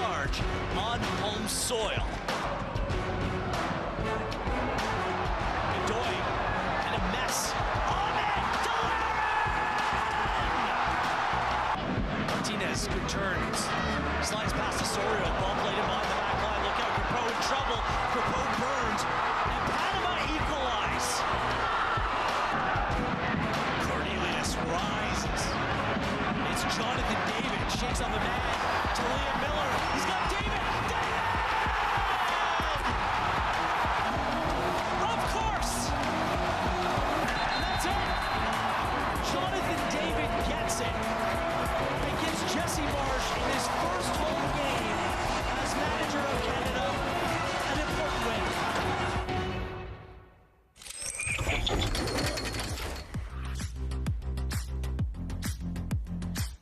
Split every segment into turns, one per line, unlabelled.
charge on home soil. Godoy and a mess. On it! Martinez, good turns. Slides past Osorio, ball played in behind the back line. Look out, Crepeau in trouble. Crepeau burns, and Panama equalize. Cornelius rises. It's Jonathan David, shakes on the man to Liam Miller. He's got David! David! Of course! And that's it. Jonathan David gets it. It gives Jesse Marsh in his first home game as manager of Canada an important win.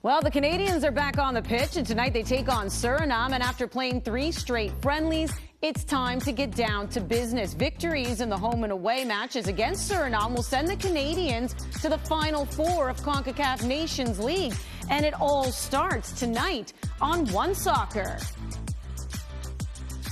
Well, the Canadians are back on the pitch, and tonight they take on Suriname. And after playing 3 straight friendlies, it's time to get down to business. Victories in the home and away matches against Suriname will send the Canadians to the Final Four of Concacaf Nations League. And it all starts tonight on OneSoccer.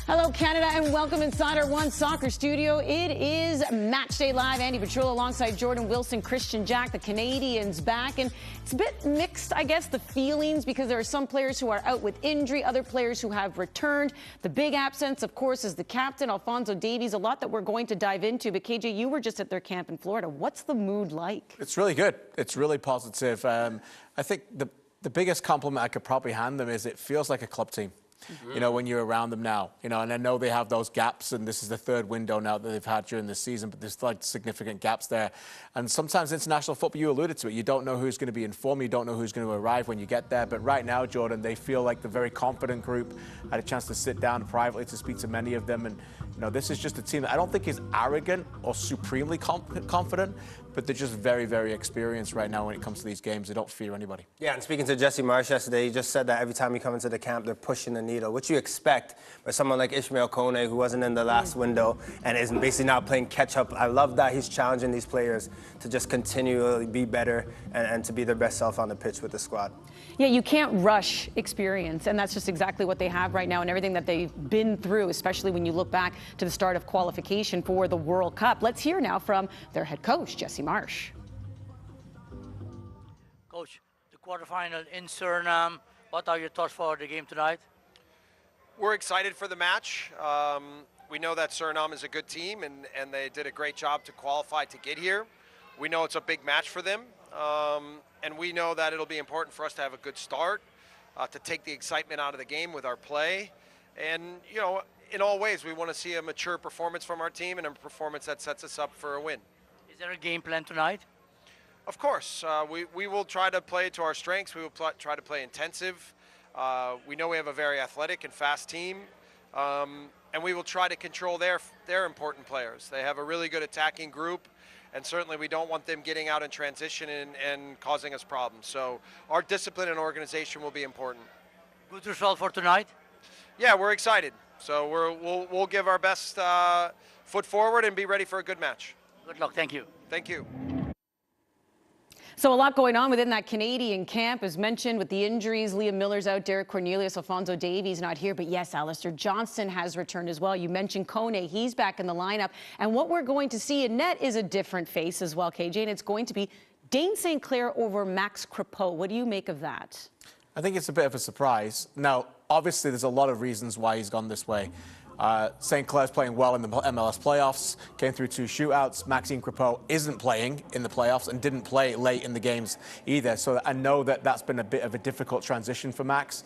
Hello, Canada, and welcome inside our OneSoccer studio. It is Matchday Live. Andy Petrulla alongside Jordan Wilson, Christian Jack, the Canadians back. And it's a bit mixed, I guess, the feelings, because there are some players who are out with injury, other players who have returned. The big absence, of course, is the captain, Alphonso Davies. A lot that we're going to dive into. But, KJ, you were just at their camp in Florida. What's the mood like?
It's really good. It's really positive. I think the biggest compliment I could probably hand them is it feels like a club team. Mm-hmm. You know, when you're around them now, you know, and I know they have those gaps, and this is the third window now that they've had during this season, but there's like significant gaps there. And sometimes international football, you alluded to it, you don't know who's going to be in form, you don't know who's going to arrive when you get there. But right now, Jordan, they feel like the very confident group. I had a chance to sit down privately to speak to many of them, and you know, this is just a team that I don't think is arrogant or supremely confident, but they're just very, very experienced right now when it comes to these games. They don't fear anybody.
Yeah, and speaking to Jesse Marsh yesterday, he just said that every time you come into the camp, they're pushing the needle, which you expect for someone like Ishmael Kone, who wasn't in the last window and is basically now playing catch-up. I love that he's challenging these players to just continually be better and to be their best self on the pitch with the squad.
Yeah, you can't rush experience, and that's just exactly what they have right now, and everything that they've been through, especially when you look back to the start of qualification for the World Cup. Let's hear now from their head coach, Jesse Marsh.
Coach, the quarterfinal in Suriname, what are your thoughts for the game tonight?
We're excited for the match. We know that Suriname is a good team, and they did a great job to qualify to get here. We know it's a big match for them, and we know that it'll be important for us to have a good start, to take the excitement out of the game with our play. And, you know, in all ways, we want to see a mature performance from our team and a performance that sets us up for a win.
Is there a game plan tonight?
Of course. We will try to play to our strengths. We will try to play intensive. We know we have a very athletic and fast team, and we will try to control their important players. They have a really good attacking group, and certainly we don't want them getting out in transition and causing us problems. So our discipline and organization will be important.
Good result for tonight?
Yeah, we're excited. So we'll give our best foot forward and be ready for a good match.
Good luck. Thank you.
Thank you.
So a lot going on within that Canadian camp, as mentioned, with the injuries. Liam Miller's out, Derek Cornelius, Alphonso Davies not here. But yes, Alistair Johnston has returned as well. You mentioned Kone. He's back in the lineup. And what we're going to see in net is a different face as well, KJ. And it's going to be Dane St. Clair over Max Crepeau. What do you make of that?
I think it's a bit of a surprise. Now, obviously, there's a lot of reasons why he's gone this way. St. Clair's playing well in the MLS playoffs, came through 2 shootouts. Maxime Crepeau isn't playing in the playoffs and didn't play late in the games either. So I know that that's been a bit of a difficult transition for Max.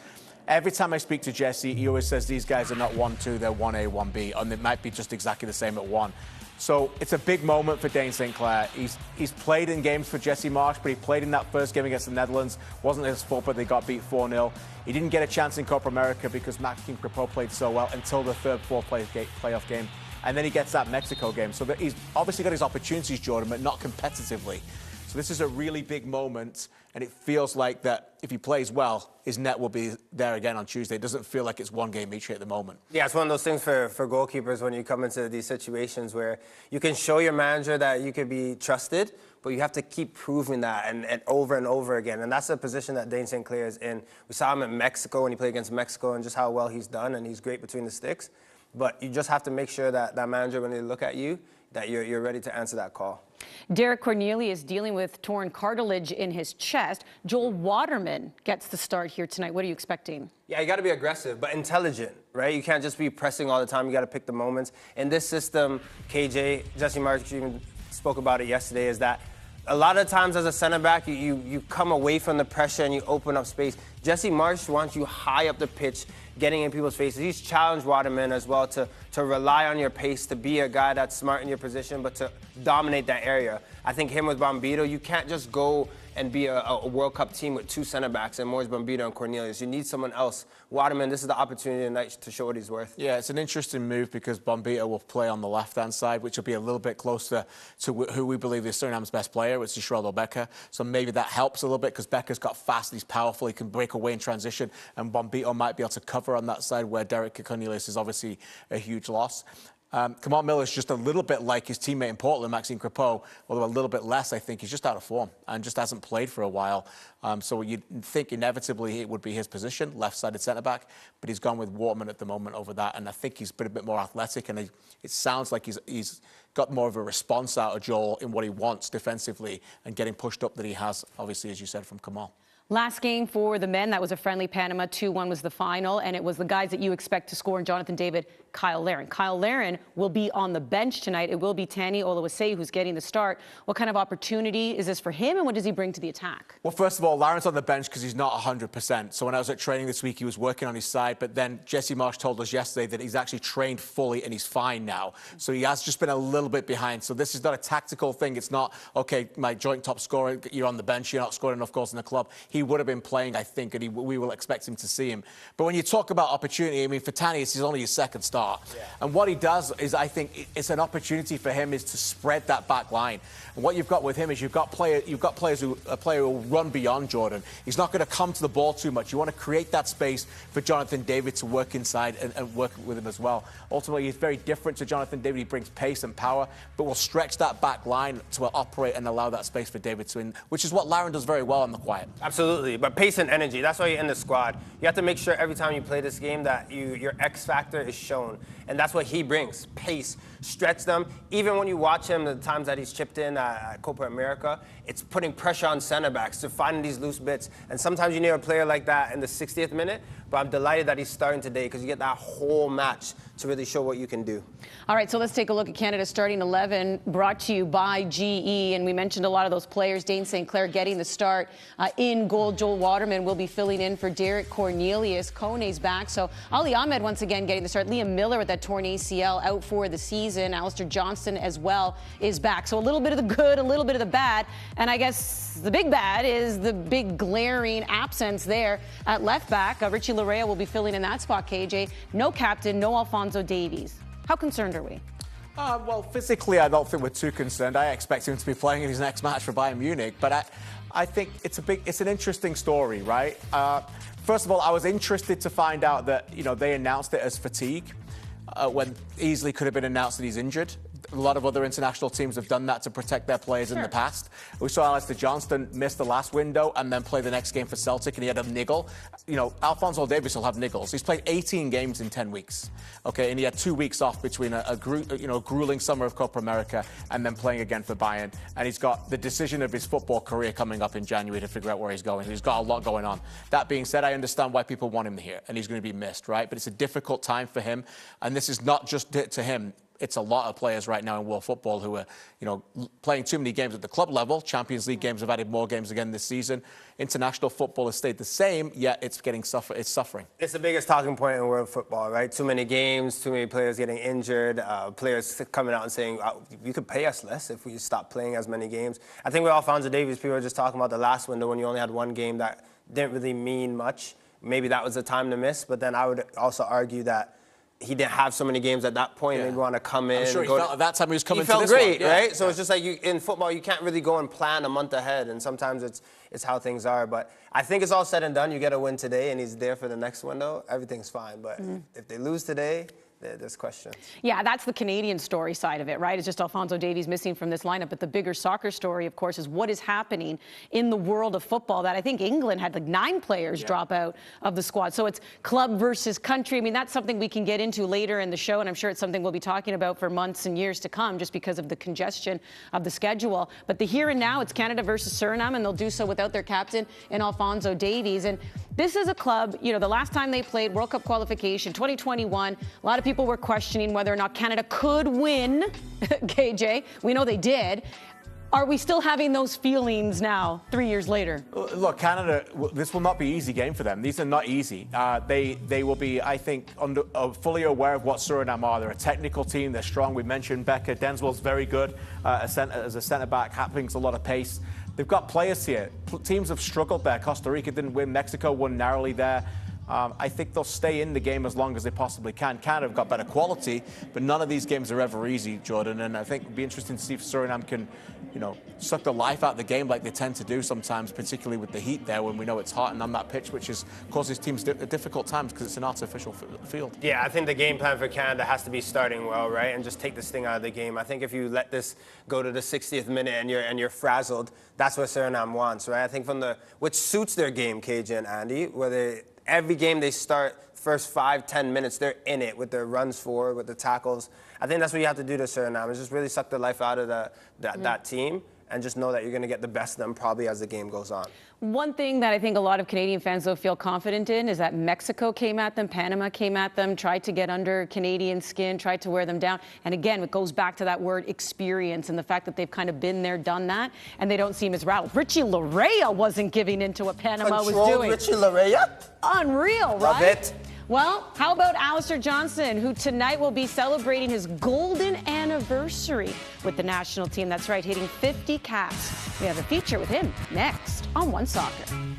Every time I speak to Jesse, he always says these guys are not 1-2, they're 1A, 1B, and it might be just exactly the same at 1. So it's a big moment for Dane St. Clair. He's played in games for Jesse Marsh, but he played in that first game against the Netherlands. Wasn't his fault, but they got beat 4-0. He didn't get a chance in Copa America because Maxime Crepeau played so well until the third, fourth playoff game. And then he gets that Mexico game. So that he's obviously got his opportunities, Jordan, but not competitively. So this is a really big moment, and it feels like that if he plays well, his net will be there again on Tuesday. It doesn't feel like it's one game each at the moment.
Yeah, it's one of those things for goalkeepers when you come into these situations where you can show your manager that you can be trusted, but you have to keep proving that and over again. And that's the position that Dane St. Clair is in. We saw him in Mexico when he played against Mexico and just how well he's done, and he's great between the sticks. But you just have to make sure that that manager, when they look at you, that you're ready to answer that call.
Derek Cornelius dealing with torn cartilage in his chest. Joel Waterman gets the start here tonight. What are you expecting?
Yeah, you got to be aggressive, but intelligent, right? You can't just be pressing all the time. You got to pick the moments. In this system, KJ, Jesse Marsh even spoke about it yesterday, is that a lot of times as a center back, you come away from the pressure and you open up space. Jesse Marsh wants you high up the pitch, getting in people's faces. He's challenged Waterman as well to rely on your pace, to be a guy that's smart in your position, but to dominate that area. I think him with Bombito, you can't just go and be a World Cup team with two center backs and Morris Bombito and Cornelius. You need someone else. Waterman, this is the opportunity tonight to show what he's worth.
Yeah, it's an interesting move because Bombito will play on the left-hand side, which will be a little bit closer to who we believe is Suriname's best player, which is Geraldo Becker. So maybe that helps a little bit because Becker's got fast, he's powerful, he can break away in transition, and Bombito might be able to cover on that side where Derek Cornelius is obviously a huge loss. Kamal Miller is just a little bit like his teammate in Portland, Maxime Crepeau, although a little bit less. I think he's just out of form and just hasn't played for a while. So you'd think inevitably it would be his position, left-sided centre-back, but he's gone with Waterman at the moment over that, and I think he's been a bit more athletic, and it sounds like he's got more of a response out of Joel in what he wants defensively and getting pushed up that he has, obviously, as you said, from Kamal.
Last game for the men, that was a friendly Panama. 2-1 was the final, and it was the guys that you expect to score in Jonathan David, Kyle Larin. Kyle Larin will be on the bench tonight. It will be Tani Oluwase who's getting the start. What kind of opportunity is this for him, and what does he bring to the attack?
Well, first of all, Larin's on the bench because he's not 100%. So when I was at training this week, he was working on his side, but then Jesse Marsh told us yesterday that he's actually trained fully and he's fine now. So he has just been a little bit behind. So this is not a tactical thing. It's not, okay, my joint top scorer, you're on the bench, you're not scoring enough goals in the club. He would have been playing, I think, and we will expect him to see him. But when you talk about opportunity, I mean, for Tani, it's only his second start. Yeah. And what he does is, I think, it's an opportunity for him is to spread that back line. And what you've got with him is you've got players who will run beyond Jordan. He's not going to come to the ball too much. You want to create that space for Jonathan David to work inside and work with him as well. Ultimately, he's very different to Jonathan David. He brings pace and power, but will stretch that back line to operate and allow that space for David to win, which is what Larin does very well in the quiet.
Absolutely, but pace and energy, that's why you're in the squad. You have to make sure every time you play this game that your X factor is shown, and that's what he brings, pace, stretch them. Even when you watch him, the times that he's chipped in at Copa America, it's putting pressure on center backs to find these loose bits, and sometimes you need a player like that in the 60th minute, but I'm delighted that he's starting today because you get that whole match to really show what you can do.
All right, so let's take a look at Canada's starting 11, brought to you by GE, and we mentioned a lot of those players. Dane St. Clair getting the start in goal. Joel Waterman will be filling in for Derek Cornelius. Kone's back, so Ali Ahmed once again getting the start. Liam Miller with that torn ACL out for the season. Alistair Johnston as well is back. So a little bit of the good, a little bit of the bad, and I guess the big bad is the big glaring absence there at left back. Richie Larea will be filling in that spot, KJ. No captain, no Alphonso Davies. How concerned are we?
Well, physically, I don't think we're too concerned. I expect him to be playing in his next match for Bayern Munich, but I think it's an interesting story, right? First of all, I was interested to find out that, they announced it as fatigue when easily could have been announced that he's injured. A lot of other international teams have done that to protect their players in the past. We saw Alistair Johnston miss the last window and then play the next game for Celtic, and he had a niggle. Alphonso Davies will have niggles. He's played 18 games in 10 weeks, okay, and he had 2 weeks off between a grueling summer of Copa America and then playing again for Bayern. And he's got the decision of his football career coming up in January to figure out where he's going. He's got a lot going on. That being said, I understand why people want him here, and he's going to be missed, right? But it's a difficult time for him, and this is not just to him. It's a lot of players right now in world football who are, playing too many games at the club level. Champions League games have added more games again this season. International football has stayed the same, yet it's suffering.
It's the biggest talking point in world football, right? Too many games, too many players getting injured, players coming out and saying, you could pay us less if we stop playing as many games. I think with Alphonso Davies, people are just talking about the last window when you only had one game that didn't really mean much. Maybe that was the time to miss, but then I would also argue that he didn't have so many games at that point.
Yeah.
Maybe want to come in.
I'm sure he felt at that time he was coming
He felt
to this
great,
one. Yeah.
right? So it's just like in football, you can't really go and plan a month ahead, and sometimes it's how things are. But I think it's all said and done. You get a win today, and he's there for the next window. Everything's fine. But if they lose today, there's questions.
Yeah, that's the Canadian story side of it, right? It's just Alphonso Davies missing from this lineup. But the bigger soccer story, of course, is what is happening in the world of football. That I think England had like 9 players drop out of the squad. So it's club versus country. I mean, that's something we can get into later in the show, and I'm sure it's something we'll be talking about for months and years to come, just because of the congestion of the schedule. But the here and now, it's Canada versus Suriname, and they'll do so without their captain in Alphonso Davies. And this is a club, you know, the last time they played World Cup qualification, 2021, a lot of people were questioning whether or not Canada could win, KJ. We know they did. Are we still having those feelings now, 3 years later?
Look, Canada, this will not be an easy game for them. These are not easy. They will be, I think, fully aware of what Suriname are. They're a technical team. They're strong. We mentioned Becca. Denzwell's very good as a centre-back. Happing's a lot of pace. They've got players here. Teams have struggled there. Costa Rica didn't win. Mexico won narrowly there. I think they'll stay in the game as long as they possibly can. Canada have got better quality, but none of these games are ever easy, Jordan. And I think it'll be interesting to see if Suriname can, you know, suck the life out of the game like they tend to do sometimes, particularly with the heat there when we know it's hot and on that pitch, which causes teams difficult times because it's an artificial field.
Yeah, I think the game plan for Canada has to be starting well, right, and just take this thing out of the game. I think if you let this go to the 60th minute and you're frazzled, that's what Suriname wants, right? I think which suits their game, KJ and Andy, where every game they start, first 5-10 minutes, they're in it with their runs forward, with the tackles. I think that's what you have to do to Suriname, is just really suck the life out of that team and just know that you're going to get the best of them probably as the game goes on.
One thing that I think a lot of Canadian fans, though, feel confident in is that Mexico came at them, Panama came at them, tried to get under Canadian skin, tried to wear them down. And again, it goes back to that word experience and the fact that they've kind of been there, done that, and they don't seem as rattled. Richie Laryea wasn't giving into what Panama was doing.
Richie Laryea?
Unreal, right?
Love it.
Well, how about Alistair Johnston, who tonight will be celebrating his golden anniversary with the national team. That's right, hitting 50 caps. We have a feature with him next on OneSoccer.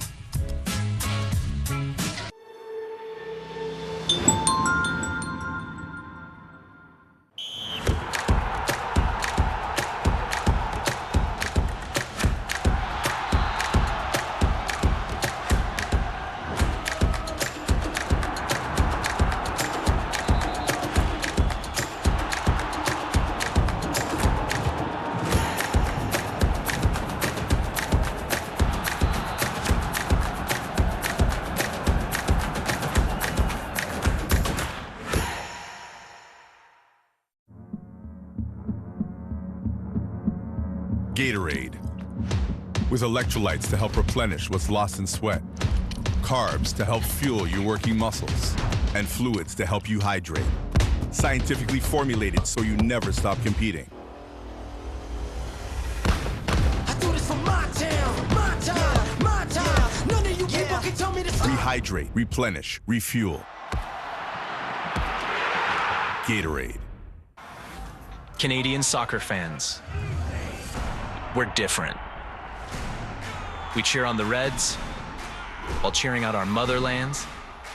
Gatorade, with electrolytes to help replenish what's lost in sweat, carbs to help fuel your working muscles, and fluids to help you hydrate. Scientifically formulated so you never stop competing.
I do this for my town, my time, my time. None of you people can tell me to stop.
Rehydrate, replenish, refuel. Gatorade.
Canadian soccer fans, we're different. We cheer on the Reds while cheering out our motherlands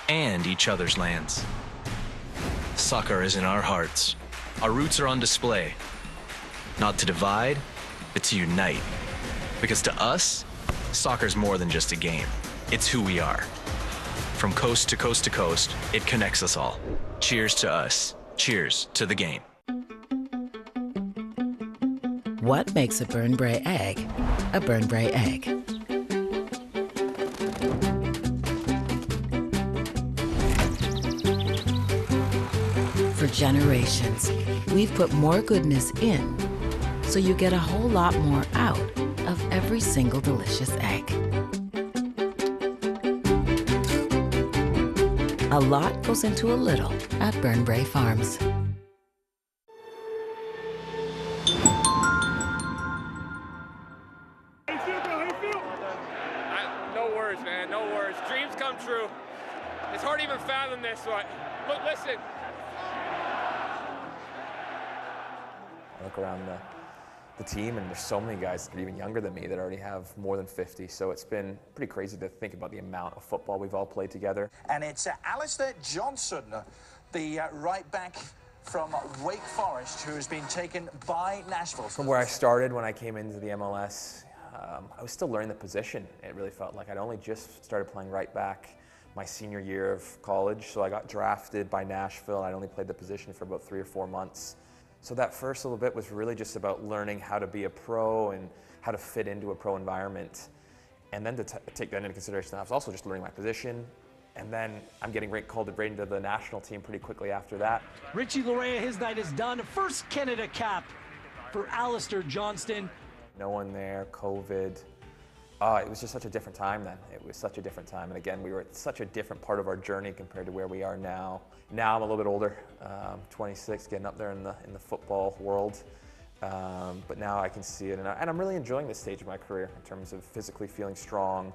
and each other's lands. Soccer is in our hearts. Our roots are on display. Not to divide, but to unite. Because to us, soccer's more than just a game. It's who we are. From coast to coast to coast, it connects us all. Cheers to us. Cheers to the game.
What makes a Burnbrae egg a Burnbrae egg? For generations, we've put more goodness in, so you get a whole lot more out of every single delicious egg. A lot goes into a little at Burnbrae Farms.
No words, man, no words. Dreams come true. It's hard to even fathom this one. Look, listen.
I look around the team, and there's so many guys that are even younger than me that already have more than 50. So it's been pretty crazy to think about the amount of football we've all played together.
And it's Alistair Johnston, the right back from Wake Forest, who has been taken by Nashville.
From where I started when I came into the MLS, I was still learning the position. It really felt like I'd only just started playing right back my senior year of college, so I got drafted by Nashville. I'd only played the position for about 3 or 4 months. So that first little bit was really just about learning how to be a pro and how to fit into a pro environment. And then to take that into consideration, I was also just learning my position. And then I'm getting called right into the national team pretty quickly after that.
Richie Larea, his night is done. First Canada cap for Alistair Johnston.
No one there, COVID. It was just such a different time then. It was such a different time. And again, we were at such a different part of our journey compared to where we are now. Now I'm a little bit older, 26, getting up there in the football world. But now I can see it, and I'm really enjoying this stage of my career in terms of physically feeling strong,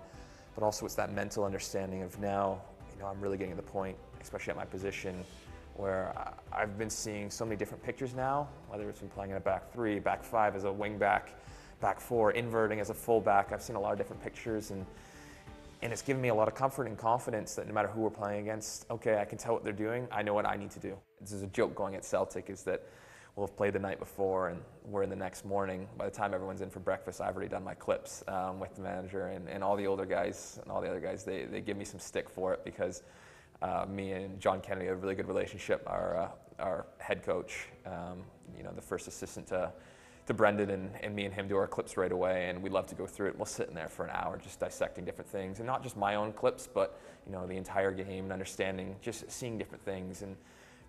but also it's that mental understanding of now, I'm really getting to the point, especially at my position, where I've been seeing so many different pictures now, whether it's been playing in a back 3, back 5 as a wing back, back 4, inverting as a full back. I've seen a lot of different pictures, and it's given me a lot of comfort and confidence that no matter who we're playing against, okay, I can tell what they're doing, I know what I need to do. This is a joke going at Celtic, is that we'll have played the night before and we're in the next morning. By the time everyone's in for breakfast, I've already done my clips with the manager and all the older guys and all the other guys. They give me some stick for it because me and John Kennedy have a really good relationship. Our head coach, the first assistant to Brendan, and me and him do our clips right away, and we love to go through it. We'll sit in there for an hour just dissecting different things, and not just my own clips, but the entire game and understanding, just seeing different things. And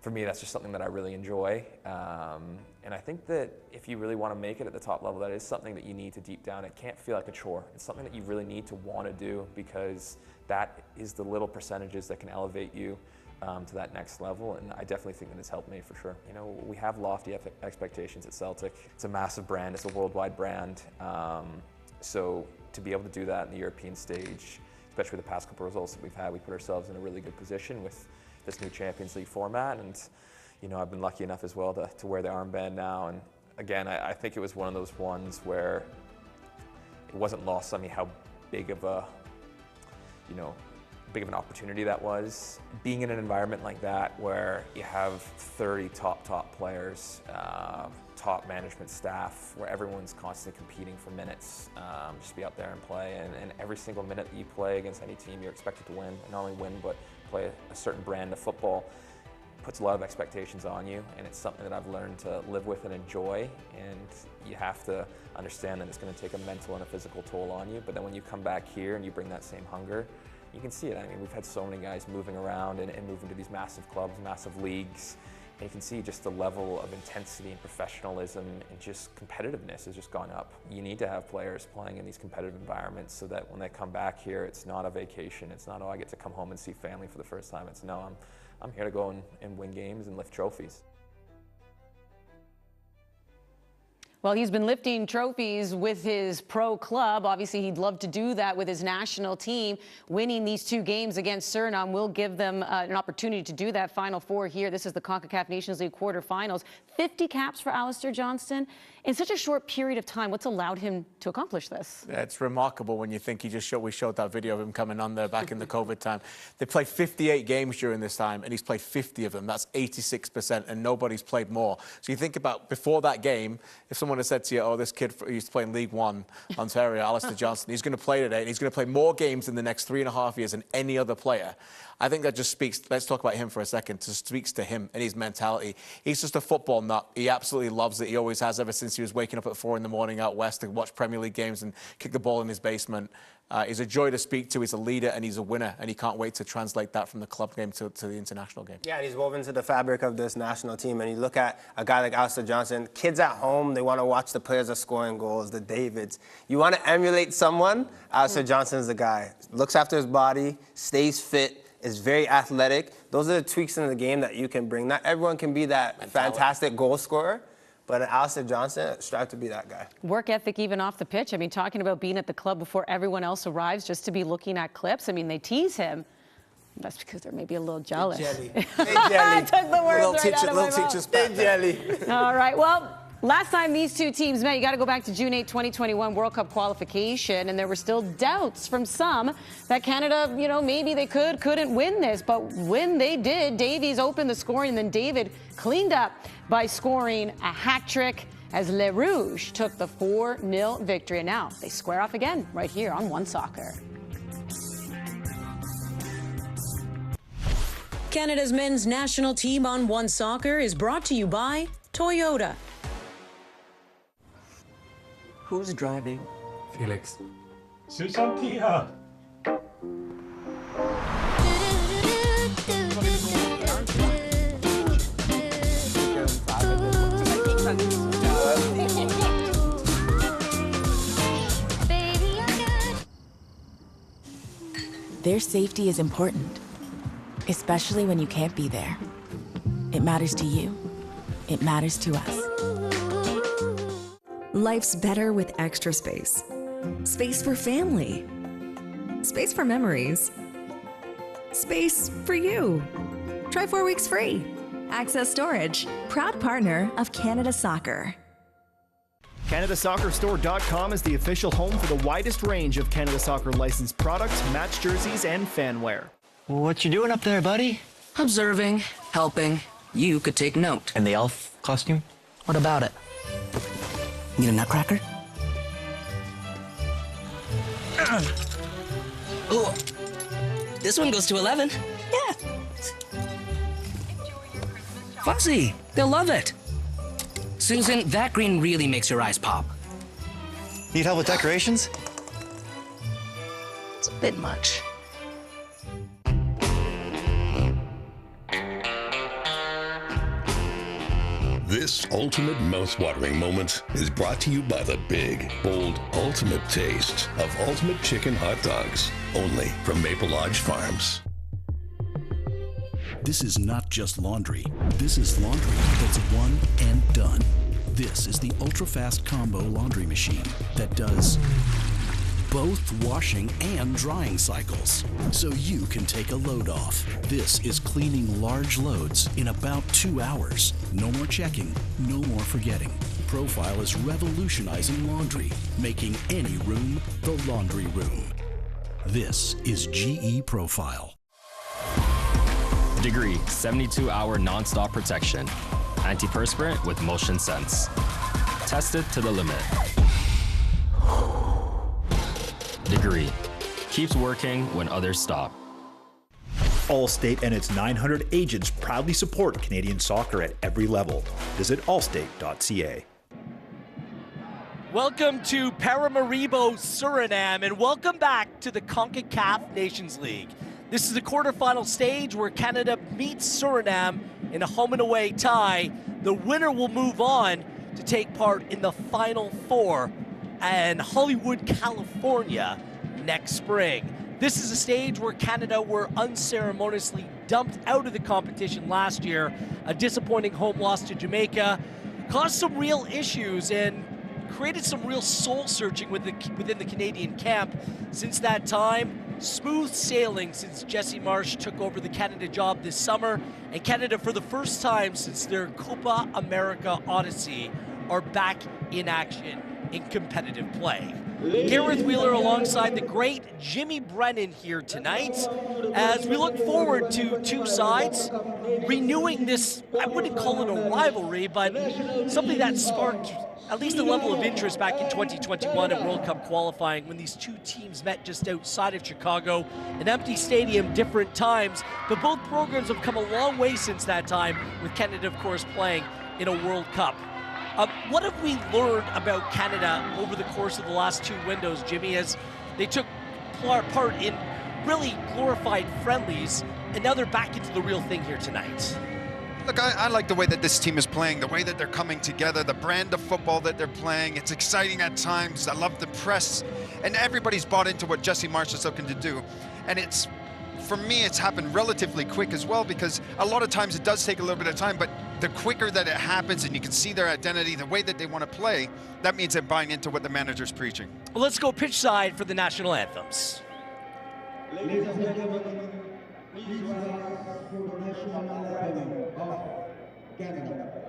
for me, that's just something that I really enjoy. And I think that if you really want to make it at the top level, that is something that you need to deep down. It can't feel like a chore. It's something that you really need to want to do, because that is the little percentages that can elevate you to that next level. And I definitely think that it's helped me for sure. We have lofty expectations at Celtic. It's a massive brand. It's a worldwide brand. So to be able to do that in the European stage, especially with the past couple of results that we've had, we put ourselves in a really good position with this new Champions League format, and I've been lucky enough as well to wear the armband now. And again, I think it was one of those ones where it wasn't lost on me how big of an opportunity that was. Being in an environment like that where you have 30 top players, top management staff, where everyone's constantly competing for minutes, just be out there and play, and every single minute that you play against any team, you're expected to win, and not only win, but play a certain brand of football. Puts a lot of expectations on you, and it's something that I've learned to live with and enjoy. And you have to understand that it's going to take a mental and a physical toll on you, but then when you come back here and you bring that same hunger, you can see it. I mean, we've had so many guys moving around and moving to these massive clubs, massive leagues, and you can see just the level of intensity and professionalism and just competitiveness has just gone up. You need to have players playing in these competitive environments so that when they come back here, it's not a vacation. It's not, I get to come home and see family for the first time. It's no, I'm here to go and win games and lift trophies.
Well, he's been lifting trophies with his pro club. Obviously, he'd love to do that with his national team. Winning these 2 games against Suriname will give them an opportunity to do that. Final 4 here. This is the Concacaf Nations League quarterfinals. 50 caps for Alistair Johnston. In such a short period of time, what's allowed him to accomplish this?
Yeah, it's remarkable when you think we showed that video of him coming on there back in the COVID time. They played 58 games during this time, and he's played 50 of them. That's 86%, and nobody's played more. So you think about before that game, if someone had said to you, oh, this kid used to play in League One, Ontario, Alistair Johnston, he's going to play today, and he's going to play more games in the next 3.5 years than any other player. I think that just speaks, let's talk about him for a second, just speaks to him and his mentality. He's just a football nut. He absolutely loves it. He always has ever since he was waking up at 4 in the morning out west to watch Premier League games and kick the ball in his basement. He's a joy to speak to. He's a leader and he's a winner, and he can't wait to translate that from the club game to the international game.
Yeah, and he's woven into the fabric of this national team. And you look at a guy like Alistair Johnston, kids at home, they want to watch the players that are scoring goals, the Davids. You want to emulate someone? Alistair Johnston's the guy. Looks after his body, stays fit, is very athletic. Those are the tweaks in the game that you can bring. Not everyone can be that fantastic goal scorer, but Alistair Johnston, strive to be that guy.
Work ethic even off the pitch. I mean, talking about being at the club before everyone else arrives just to be looking at clips. I mean, they tease him. That's because they're maybe a little jealous.
Hey, jelly. Hey, jelly.
I took the words right out of my mouth.
Hey, jelly.
All right, well, Last time these two teams met, you got to go back to June 8, 2021 World Cup qualification, and there were still doubts from some that Canada, maybe they couldn't win this. But when they did, Davies opened the scoring, and then David cleaned up by scoring a hat trick as Les Rouges took the 4-0 victory. And now they square off again right here on OneSoccer.
Canada's men's national team on OneSoccer is brought to you by Toyota.
Who's driving?
Felix. Susantia.
Their safety is important, especially when you can't be there. It matters to you. It matters to us.
Life's better with extra space. Space for family. Space for memories. Space for you. Try 4 weeks free. Access Storage, proud partner of Canada Soccer.
CanadaSoccerStore.com is the official home for the widest range of Canada Soccer licensed products, match jerseys, and fanwear.
What you doing up there, buddy?
Observing, helping. You could take note.
And the elf costume?
What about it?
Need a nutcracker?
Oh, this one goes to 11. Yeah. Fuzzy, they'll love it. Susan, that green really makes your eyes pop.
Need help with decorations?
It's a bit much.
This ultimate mouth-watering moment is brought to you by the big, bold, ultimate taste of Ultimate Chicken Hot Dogs, only from Maple Lodge Farms.
This is not just laundry. This is laundry that's one and done. This is the ultra-fast combo laundry machine that does both washing and drying cycles, so you can take a load off. This is cleaning large loads in about 2 hours. No more checking, no more forgetting. Profile is revolutionizing laundry, making any room the laundry room. This is GE Profile.
Degree, 72-hour non-stop protection. Antiperspirant with motion sense. Tested to the limit. Degree, keeps working when others stop.
Allstate and its 900 agents proudly support Canadian soccer at every level. Visit allstate.ca.
Welcome to Paramaribo, Suriname, and welcome back to the Concacaf Nations League. This is the quarterfinal stage where Canada meets Suriname in a home and away tie. The winner will move on to take part in the Final Four in Hollywood, California next spring. This is a stage where Canada were unceremoniously dumped out of the competition last year. A disappointing home loss to Jamaica caused some real issues and created some real soul-searching within the Canadian camp. Since that time, smooth sailing since Jesse Marsh took over the Canada job this summer, and Canada, for the first time since their Copa America Odyssey, are back in action in competitive play. Gareth Wheeler alongside the great Jimmy Brennan here tonight as we look forward to two sides renewing this, I wouldn't call it a rivalry, but something that sparked at least a level of interest back in 2021 at World Cup qualifying when these two teams met just outside of Chicago. An empty stadium, different times, but both programs have come a long way since that time, with Canada, of course, playing in a World Cup. What have we learned about Canada over the course of the last two windows, Jimmy, as they took part in really glorified friendlies, and now they're back into the real thing here tonight?
Look, I like the way that this team is playing, the way that they're coming together, the brand of football that they're playing. It's exciting at times. I love the press, and everybody's bought into what Jesse Marsh is looking to do. And it's, for me, it's happened relatively quick as well, because a lot of times it does take a little bit of time, but the quicker that it happens and you can see their identity, the way that they want to play, that means they're buying into what the manager's preaching.
Well, let's go pitch side for the national anthems.
Ladies and gentlemen, please rise for the national anthem of Canada.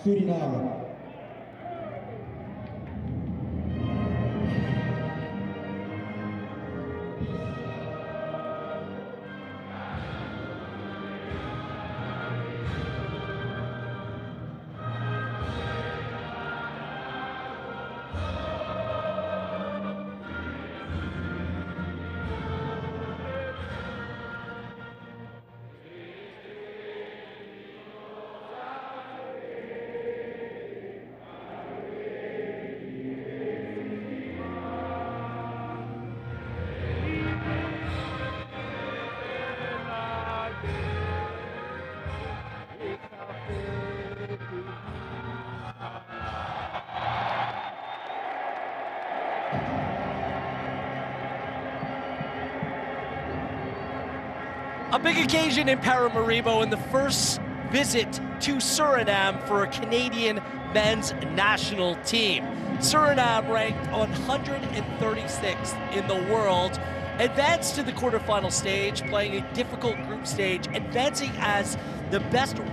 Suriname.
A big occasion in Paramaribo and the first visit to Suriname for a Canadian men's national team. Suriname ranked 136th in the world, advanced to the quarterfinal stage, playing a difficult group stage, advancing as the best